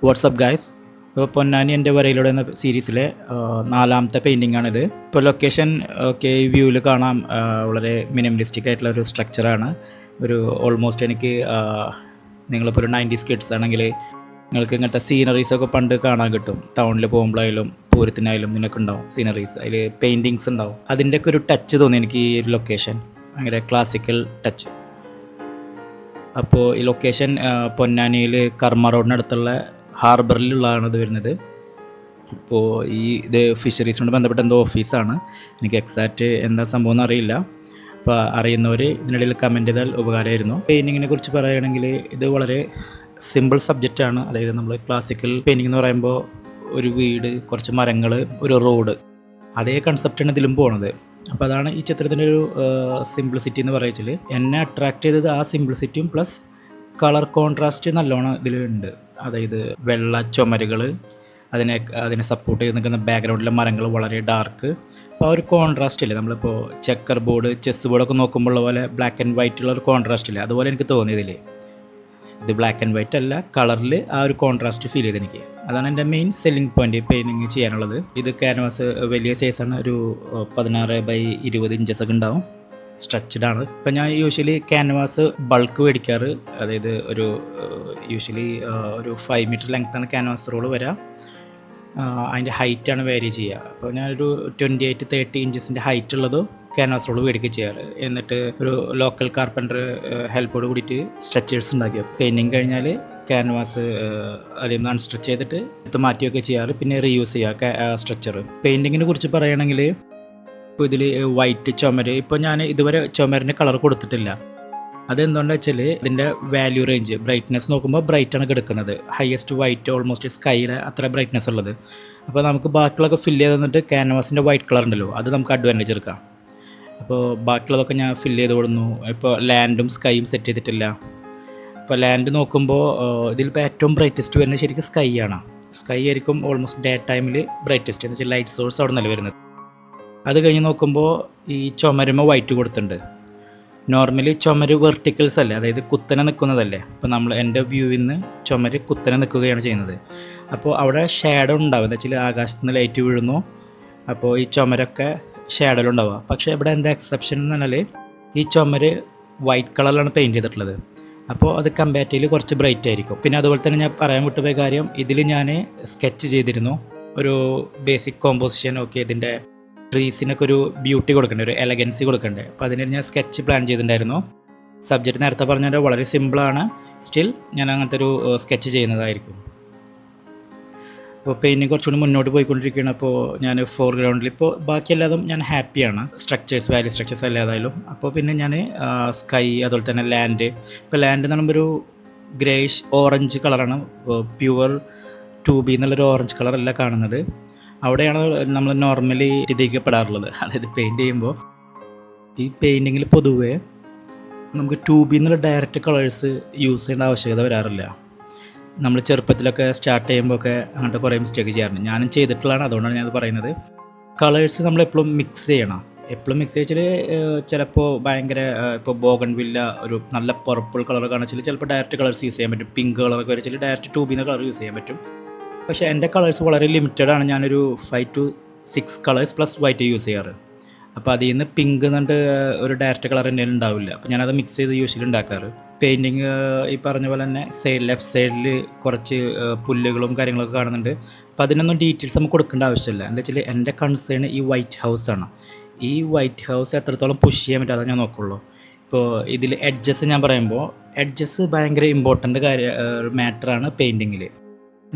WhatsApp guys. ഇപ്പോൾ പൊന്നാനി എൻ്റെ വരയിലൂടെ എന്ന സീരീസിലെ നാലാമത്തെ പെയിൻറ്റിംഗ് ആണിത്. ഇപ്പോൾ ലൊക്കേഷൻ ഒക്കെ ഈ വ്യൂവിൽ കാണാം. വളരെ മിനിമലിസ്റ്റിക് ആയിട്ടുള്ള ഒരു സ്ട്രക്ചറാണ്. ഒരു ഓൾമോസ്റ്റ് എനിക്ക് നിങ്ങളിപ്പോൾ ഒരു 90s കിഡ്സ് ആണെങ്കിൽ നിങ്ങൾക്ക് ഇങ്ങനത്തെ സീനറീസൊക്കെ പണ്ട് കാണാൻ കിട്ടും. ടൗണിൽ പോകുമ്പോഴായാലും പൂരത്തിനായാലും നിനക്ക് ഉണ്ടാവും സീനറീസ്, അതിൽ പെയിൻറ്റിങ്സ് ഉണ്ടാവും. അതിൻ്റെയൊക്കെ ഒരു ടച്ച് തോന്നി എനിക്ക് ഈ ഒരു ലൊക്കേഷൻ, ഭയങ്കര ക്ലാസിക്കൽ ടച്ച്. അപ്പോൾ ഈ ലൊക്കേഷൻ പൊന്നാനിയിൽ കർമ്മ റോഡിനടുത്തുള്ള ഹാർബറിലുള്ളതാണ് ഇത് വരുന്നത്. അപ്പോൾ ഇത് ഫിഷറീസിനോട് ബന്ധപ്പെട്ട എന്തോ ഓഫീസാണ്. എനിക്ക് എക്സാക്റ്റ് എന്താ സംഭവം എന്ന് അറിയില്ല. അപ്പോൾ അറിയുന്നവർ ഇതിനിടയിൽ കമൻറ്റ് ചെയ്താൽ ഉപകാരമായിരുന്നു. പെയിൻറ്റിങ്ങിനെ കുറിച്ച് പറയുകയാണെങ്കിൽ ഇത് വളരെ സിമ്പിൾ സബ്ജക്റ്റാണ്. അതായത് നമ്മൾ ക്ലാസിക്കൽ പെയിൻറ്റിംഗ് എന്ന് പറയുമ്പോൾ ഒരു വീട്, കുറച്ച് മരങ്ങൾ, ഒരു റോഡ്, അതേ കൺസെപ്റ്റാണ് ഇതിലും പോണത്. അപ്പോൾ അതാണ് ഈ ചിത്രത്തിൻ്റെ ഒരു സിംപ്ലിസിറ്റി എന്ന് പറയിച്ചാൽ. എന്നെ അട്രാക്റ്റ് ചെയ്തത് ആ സിംപ്ലിസിറ്റിയും പ്ലസ് കളർ കോൺട്രാസ്റ്റ് നല്ലോണം ഇതിലുണ്ട്. അതായത് വെള്ള ചുമരുകൾ, അതിനെ സപ്പോർട്ട് ചെയ്ത് നിൽക്കുന്ന ബാക്ക്ഗ്രൗണ്ടിലെ മരങ്ങൾ വളരെ ഡാർക്ക്. അപ്പോൾ ആ ഒരു കോൺട്രാസ്റ്റ് ഇല്ലേ, നമ്മളിപ്പോൾ ചെക്കർ ബോർഡ്, ചെസ് ബോർഡൊക്കെ നോക്കുമ്പോൾ പോലെ ബ്ലാക്ക് ആൻഡ് വൈറ്റുള്ള ഒരു കോൺട്രാസ്റ്റ് ഇല്ലേ, അതുപോലെ എനിക്ക് തോന്നിയതില്ലേ. ഇത് ബ്ലാക്ക് ആൻഡ് വൈറ്റ് അല്ല, കളറിൽ ആ ഒരു കോൺട്രാസ്റ്റ് ഫീൽ ചെയ്ത് എനിക്ക്. അതാണ് എൻ്റെ മെയിൻ സെല്ലിംഗ് പോയിൻ്റ് പെയിൻറ്റിങ് ചെയ്യാനുള്ളത്. ഇത് ക്യാൻവാസ് വലിയ സൈസാണ്, ഒരു 16x20 ഇഞ്ചസൊക്കെ ഉണ്ടാവും. സ്ട്രെച്ചഡ് ആണ്. ഇപ്പം ഞാൻ യൂഷ്വലി ക്യാൻവാസ് ബൾക്ക് മേടിക്കാറ്. അതായത് യൂഷ്വലി ഒരു 5 മീറ്റർ ലെങ്ത്താണ് ക്യാൻവാസ് റോള് വരാം. അതിൻ്റെ ഹൈറ്റാണ് വേരി ചെയ്യുക. അപ്പോൾ ഞാനൊരു 28-30 ഇഞ്ചസിൻ്റെ ഹൈറ്റ് ഉള്ളത് ക്യാൻവാസ് റോള് മേടിക്കുക ചെയ്യാറ്. എന്നിട്ട് ഒരു ലോക്കൽ കാർപ്പൻ്റർ ഹെൽപ്പോട് കൂടിയിട്ട് സ്ട്രെച്ചേഴ്സ് ഉണ്ടാക്കി പെയിൻറ്റിങ് കഴിഞ്ഞാൽ ക്യാൻവാസ് അതിൽ നിന്ന് അൺസ്ട്രെച്ച് ചെയ്തിട്ട് എടുത്ത് മാറ്റിയൊക്കെ ചെയ്യാറ്. പിന്നെ റീയൂസ് ചെയ്യുക സ്ട്രെച്ചർ. പെയിൻറ്റിങ്ങിനെ കുറിച്ച് പറയുകയാണെങ്കിൽ ഇപ്പോൾ ഇതിൽ വൈറ്റ് ചുമര്, ഇപ്പോൾ ഞാൻ ഇതുവരെ ചുമരിൻ്റെ കളർ കൊടുത്തിട്ടില്ല. അതെന്തുകൊണ്ടാണെന്ന് വെച്ചാൽ ഇതിൻ്റെ വാല്യൂ റേഞ്ച് ബ്രൈറ്റ്നെസ് നോക്കുമ്പോൾ ബ്രൈറ്റാണ് കിടക്കുന്നത്. ഹയസ്റ്റ് വൈറ്റ്, ഓൾമോസ്റ്റ് സ്കൈയുടെ അത്ര ബ്രൈറ്റ്നെസ് ഉള്ളത്. അപ്പോൾ നമുക്ക് ബാക്കിയുള്ളതൊക്കെ ഫില്ല് ചെയ്ത് തന്നിട്ട് ക്യാൻവാസിൻ്റെ വൈറ്റ് കളർ ഉണ്ടല്ലോ, അത് നമുക്ക് അഡ്വാൻറ്റേജ് എടുക്കാം. അപ്പോൾ ബാക്കിയുള്ളതൊക്കെ ഞാൻ ഫില്ല് ചെയ്ത് കൊടുക്കുന്നു. ഇപ്പോൾ ലാൻഡും സ്കൈയും സെറ്റ് ചെയ്തിട്ടില്ല. ഇപ്പോൾ ലാൻഡ് നോക്കുമ്പോൾ ഇതിലിപ്പോൾ ഏറ്റവും ബ്രൈറ്റസ്റ്റ് വരുന്നത് ശരിക്കും സ്കൈ ആണ്. സ്കൈ ആയിരിക്കും ഓൾമോസ്റ്റ് ഡേ ടൈമിൽ ബ്രൈറ്റസ്റ്റ്, എന്ന് വെച്ചാൽ ലൈറ്റ് സോഴ്സ് അവിടെ നിന്നല്ല വരുന്നത്. അത് കഴിഞ്ഞ് നോക്കുമ്പോൾ ഈ ചുമരുമ്പോൾ വൈറ്റ് കൊടുത്തിട്ടുണ്ട്. നോർമലി ചുമര് വെർട്ടിക്കൽസ് അല്ലേ, അതായത് കുത്തനെ നിൽക്കുന്നതല്ലേ. ഇപ്പോൾ എൻ്റെ വ്യൂവിൽ നിന്ന് ചുമര് കുത്തനെ നിൽക്കുകയാണ് ചെയ്യുന്നത്. അപ്പോൾ അവിടെ ഷാഡോ ഉണ്ടാവും, എന്താ വെച്ചാൽ ആകാശത്ത് നിന്ന് ലൈറ്റ് വീഴുന്നു. അപ്പോൾ ഈ ചുമരൊക്കെ ഷാഡോയിലുണ്ടാവുക. പക്ഷേ ഇവിടെ എന്താ എക്സെപ്ഷൻ എന്ന് പറഞ്ഞാൽ ഈ ചുമര് വൈറ്റ് കളറിലാണ് പെയിൻറ്റ് ചെയ്തിട്ടുള്ളത്. അപ്പോൾ അത് കമ്പാരിറ്റീവ്ലി കുറച്ച് ബ്രൈറ്റ് ആയിരിക്കും. പിന്നെ അതുപോലെ തന്നെ ഞാൻ പറയാൻ വിട്ടുപോയ കാര്യം, ഇതിൽ ഞാൻ സ്കെച്ച് ചെയ്തിരുന്നു ഒരു ബേസിക് കോമ്പോസിഷൻ. ഓക്കെ, ഇതിൻ്റെ ട്രീസിനൊക്കെ ഒരു ബ്യൂട്ടി കൊടുക്കണ്ടേ, ഒരു എലഗൻസി കൊടുക്കണ്ടേ. അപ്പോൾ അതിന് ഞാൻ സ്കെച്ച് പ്ലാൻ ചെയ്തിട്ടുണ്ടായിരുന്നു. സബ്ജക്റ്റ് നേരത്തെ പറഞ്ഞാൽ വളരെ സിമ്പിളാണ്. സ്റ്റിൽ ഞാൻ അങ്ങനത്തെ ഒരു സ്കെച്ച് ചെയ്യുന്നതായിരിക്കും. അപ്പോൾ പെയിൻറ്റിങ് കുറച്ചുകൂടി മുന്നോട്ട് പോയിക്കൊണ്ടിരിക്കുകയാണ്. അപ്പോൾ ഞാൻ ഫോർഗ്രൗണ്ടിൽ ഇപ്പോൾ ബാക്കിയെല്ലാതും ഞാൻ ഹാപ്പിയാണ്. സ്ട്രക്ചേഴ്സ്, വാല്യൂ സ്ട്രക്ചേഴ്സ് അല്ലാതായാലും. അപ്പോൾ പിന്നെ ഞാൻ സ്കൈ, അതുപോലെ തന്നെ ലാൻഡ്. ഇപ്പോൾ ലാൻഡ് എന്ന് പറയുമ്പോൾ ഒരു ഗ്രേഷ് ഓറഞ്ച് കളറാണ്, പ്യുവർ 2B എന്നുള്ളൊരു ഓറഞ്ച് കളറല്ല കാണുന്നത്. അവിടെയാണ് നമ്മൾ നോർമലി ഇതിക്കപ്പെടാറുള്ളത്. അതായത് പെയിൻറ്റ് ചെയ്യുമ്പോൾ ഈ പെയിൻറ്റിങ്ങിൽ പൊതുവേ നമുക്ക് 2B എന്നുള്ള ഡയറക്റ്റ് കളേഴ്സ് യൂസ് ചെയ്യേണ്ട ആവശ്യകത വരാറില്ല. നമ്മൾ ചെറുപ്പത്തിലൊക്കെ സ്റ്റാർട്ട് ചെയ്യുമ്പോൾ ഒക്കെ അങ്ങനത്തെ കുറേ മിസ്റ്റേക്ക് ചെയ്യാറുണ്ട്. ഞാനും ചെയ്തിട്ടുള്ളതാണ്, അതുകൊണ്ടാണ് ഞാനത് പറയുന്നത്. കളേഴ്സ് നമ്മൾ എപ്പോഴും മിക്സ് ചെയ്യണം. എപ്പോഴും മിക്സ് ചെയ്ച്ചാൽ ചിലപ്പോൾ ഭയങ്കര, ഇപ്പോൾ ബോഗൺവില്ല ഒരു നല്ല പർപ്പിൾ കളർ കാണിച്ചാൽ ചിലപ്പോൾ ഡയറക്റ്റ് കളേഴ്സ് യൂസ് ചെയ്യാൻ പറ്റും. പിങ്ക് കളറൊക്കെ വരച്ചാൽ ഡയറക്റ്റ് 2B എന്ന കളർ യൂസ് ചെയ്യാൻ പറ്റും. പക്ഷേ എൻ്റെ കളേഴ്സ് വളരെ ലിമിറ്റഡ് ആണ്. ഞാനൊരു 5 to 6 colours plus white use ചെയ്യാറ്. അപ്പോൾ അതിൽ നിന്ന് പിങ്ക് എന്നിട്ട് ഒരു ഡയറക്റ്റ് കളർ എൻ്റെ ഉണ്ടാവില്ല. അപ്പോൾ ഞാനത് മിക്സ് ചെയ്ത് യൂഷ്വലി ഉണ്ടാക്കാറ്. പെയിൻറ്റിങ് ഈ പറഞ്ഞ പോലെ തന്നെ ലെഫ്റ്റ് സൈഡിൽ കുറച്ച് പുല്ലുകളും കാര്യങ്ങളൊക്കെ കാണുന്നുണ്ട്. അപ്പോൾ അതിനൊന്നും ഡീറ്റെയിൽസ് നമുക്ക് കൊടുക്കേണ്ട ആവശ്യമില്ല. എന്താ വെച്ചാൽ എൻ്റെ കൺസേൺ ഈ വൈറ്റ് ഹൗസാണ്. ഈ വൈറ്റ് ഹൗസ് എത്രത്തോളം പുഷ് ചെയ്യാൻ പറ്റും അതാണ് ഞാൻ നോക്കുള്ളൂ. ഇപ്പോൾ ഇതിൽ എഡ്ജസ് ഞാൻ പറയുമ്പോൾ എഡ്ജസ് ഭയങ്കര ഇമ്പോർട്ടൻ്റ് മാറ്ററാണ് പെയിൻറ്റിങ്ങിൽ.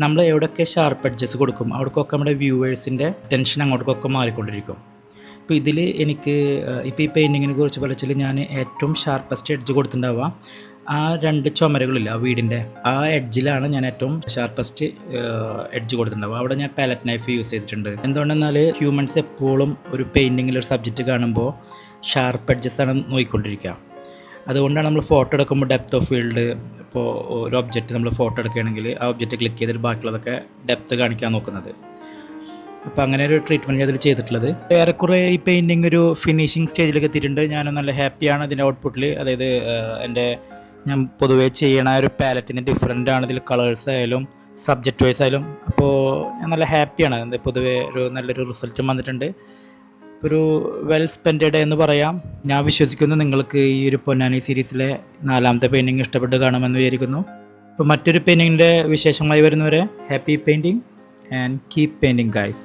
നമ്മൾ എവിടെയൊക്കെ ഷാർപ്പ് എഡ്ജസ് കൊടുക്കും അവിടേക്കൊക്കെ നമ്മുടെ വ്യൂവേഴ്സിൻ്റെ ടെൻഷൻ അങ്ങോട്ടേക്കൊക്കെ മാറിക്കൊണ്ടിരിക്കും. ഇപ്പോൾ ഇതിൽ എനിക്ക് ഇപ്പോൾ ഈ പെയിൻറ്റിങ്ങിനെ കുറിച്ച് പറഞ്ഞാൽ ഞാൻ ഏറ്റവും ഷാർപ്പസ്റ്റ് എഡ്ജ് കൊടുത്തിട്ടുണ്ടാവുക ആ 2 ചുമരുകളില്ല ആ വീടിൻ്റെ ആ എഡ്ജിലാണ് ഞാൻ ഏറ്റവും ഷാർപ്പസ്റ്റ് എഡ്ജ് കൊടുത്തിട്ടുണ്ടാവുക. അവിടെ ഞാൻ പാലറ്റ് നൈഫ് യൂസ് ചെയ്തിട്ടുണ്ട്. എന്തുകൊണ്ടെന്നാൽ ഹ്യൂമൻസ് എപ്പോഴും ഒരു പെയിൻറ്റിങ്ങിൽ ഒരു സബ്ജക്റ്റ് കാണുമ്പോൾ ഷാർപ്പ് എഡ്ജസ്സാണ് നോക്കിക്കൊണ്ടിരിക്കുക. അതുകൊണ്ടാണ് നമ്മൾ ഫോട്ടോ എടുക്കുമ്പോൾ ഡെപ്ത് ഓഫ് ഫീൽഡ്, ഇപ്പോൾ ഒരു ഒബ്ജക്റ്റ് നമ്മൾ ഫോട്ടോ എടുക്കുകയാണെങ്കിൽ ആ ഒബ്ജക്റ്റ് ക്ലിക്ക് ചെയ്തിട്ട് ബാക്കിയുള്ളതൊക്കെ ഡെപ്ത് കാണിക്കാൻ നോക്കുന്നത്. അപ്പോൾ അങ്ങനെ ഒരു ട്രീറ്റ്മെൻറ്റ് അതിൽ ചെയ്തിട്ടുള്ളത്. ഏറെക്കുറെ ഈ പെയിൻറ്റിങ് ഒരു ഫിനിഷിങ് സ്റ്റേജിലേക്ക് എത്തിയിട്ടുണ്ട്. ഞാൻ നല്ല ഹാപ്പിയാണ് ഇതിൻ്റെ ഔട്ട്പുട്ടിൽ. അതായത് എൻ്റെ ഞാൻ പൊതുവേ ചെയ്യണ ഒരു പാലറ്റിന് ഡിഫറെൻ്റ് ആണ് ഇതിൽ കളേഴ്സ് ആയാലും സബ്ജക്റ്റ് വൈസ് ആയാലും. അപ്പോൾ ഞാൻ നല്ല ഹാപ്പിയാണ്. പൊതുവേ ഒരു നല്ലൊരു റിസൾട്ടും വന്നിട്ടുണ്ട്. ഒരു വെൽ സ്പെൻഡ് ഡേ എന്ന് പറയാം. ഞാൻ വിശ്വസിക്കുന്നു നിങ്ങൾക്ക് ഈ ഒരു പൊന്നാനി സീരീസിലെ 4ാമത്തെ പെയിൻറ്റിങ് ഇഷ്ടപ്പെട്ട് കാണുമെന്ന് വിചാരിക്കുന്നു. അപ്പോൾ മറ്റൊരു പെയിൻറ്റിങ്ങിൻ്റെ വിശേഷമായി വരുന്നവരെ happy painting and keep painting guys.